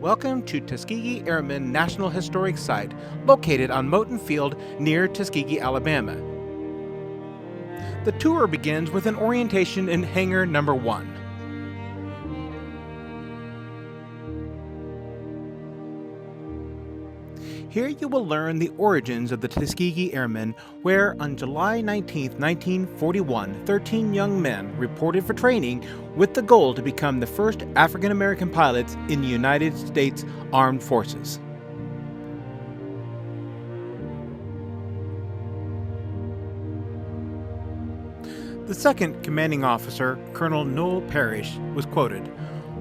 Welcome to Tuskegee Airmen National Historic Site, located on Moton Field near Tuskegee, Alabama. The tour begins with an orientation in Hangar Number 1. Here you will learn the origins of the Tuskegee Airmen, where on July 19, 1941, 13 young men reported for training with the goal to become the first African American pilots in the United States Armed Forces. The second commanding officer, Colonel Noel Parrish, was quoted,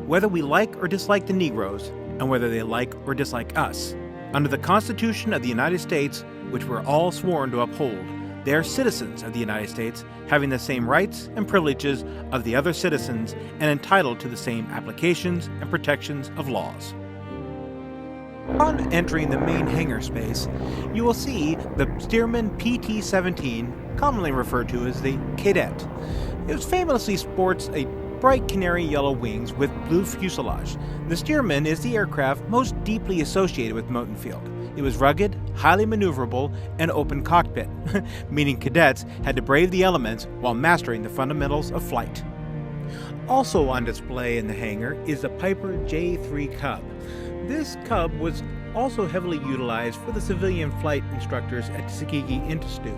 "Whether we like or dislike the Negroes, and whether they like or dislike us, under the Constitution of the United States, which we're all sworn to uphold, they are citizens of the United States, having the same rights and privileges of the other citizens and entitled to the same applications and protections of laws." Upon entering the main hangar space, you will see the Stearman PT-17, commonly referred to as the Cadet. It famously sports a bright canary yellow wings with blue fuselage. The Stearman is the aircraft most deeply associated with Moton Field. It was rugged, highly maneuverable, and open cockpit, meaning cadets had to brave the elements while mastering the fundamentals of flight. Also on display in the hangar is the Piper J-3 Cub. This Cub was also heavily utilized for the civilian flight instructors at Tuskegee Institute.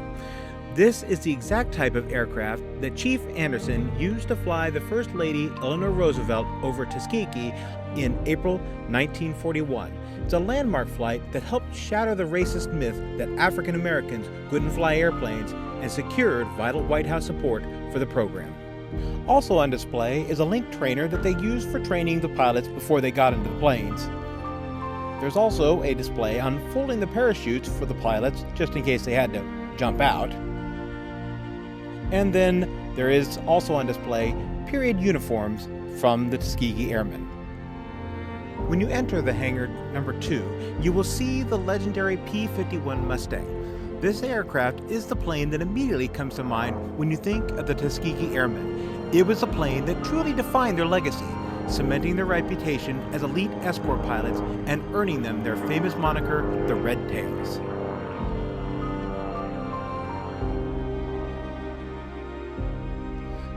This is the exact type of aircraft that Chief Anderson used to fly the First Lady Eleanor Roosevelt over Tuskegee in April 1941. It's a landmark flight that helped shatter the racist myth that African Americans couldn't fly airplanes and secured vital White House support for the program. Also on display is a link trainer that they used for training the pilots before they got into the planes. There's also a display on folding the parachutes for the pilots, just in case they had to jump out. And then there is also on display period uniforms from the Tuskegee Airmen. When you enter the hangar number 2, you will see the legendary P-51 Mustang. This aircraft is the plane that immediately comes to mind when you think of the Tuskegee Airmen. It was a plane that truly defined their legacy, cementing their reputation as elite escort pilots and earning them their famous moniker, the Red Tails.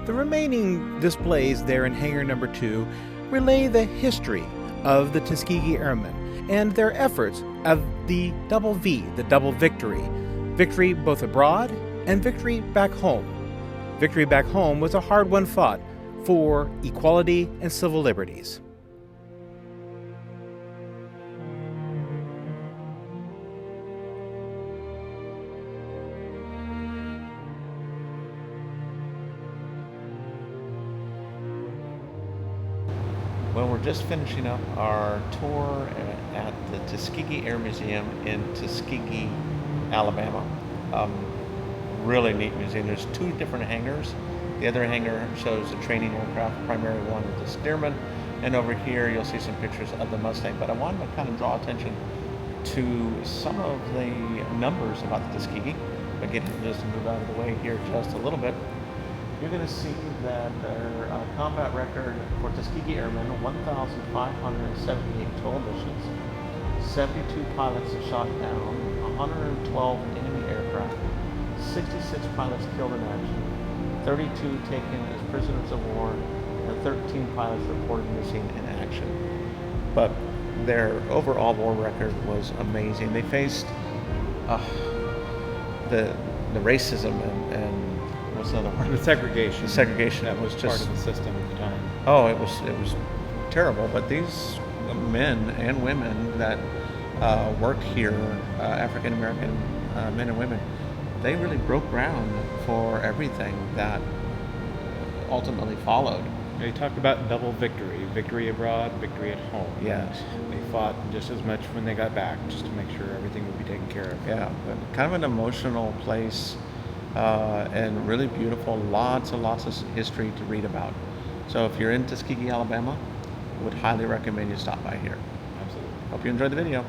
The remaining displays there in hangar number 2 relay the history of the Tuskegee Airmen and their efforts of the double V, the double victory. Victory both abroad and victory back home. Victory back home was a hard one fought for equality and civil liberties. Well, we're just finishing up our tour at the Tuskegee Air Museum in Tuskegee, Alabama. Really neat museum. There's 2 different hangars. The other hangar shows the training aircraft, primary one with the Stearman, and over here you'll see some pictures of the Mustang. But I wanted to kind of draw attention to some of the numbers about the Tuskegee. Again, just to move out of the way here just a little bit. You're going to see that their combat record for Tuskegee Airmen, 1,578 total missions, 72 pilots shot down, 112 enemy aircraft, 66 pilots killed in action, 32 taken as prisoners of war, and 13 pilots reported missing in action. But their overall war record was amazing. They faced the racism and what's another word? The segregation. The segregation that was just part of the system at the time. Oh, it was terrible. But these men and women that work here, African American men and women, they really broke ground for everything that ultimately followed. They talked about double victory, victory abroad, victory at home. Yes. They fought just as much when they got back, just to make sure everything would be taken care of. Yeah, but kind of an emotional place and really beautiful. Lots of history to read about. So if you're in Tuskegee, Alabama, I would highly recommend you stop by here. Absolutely. Hope you enjoyed the video.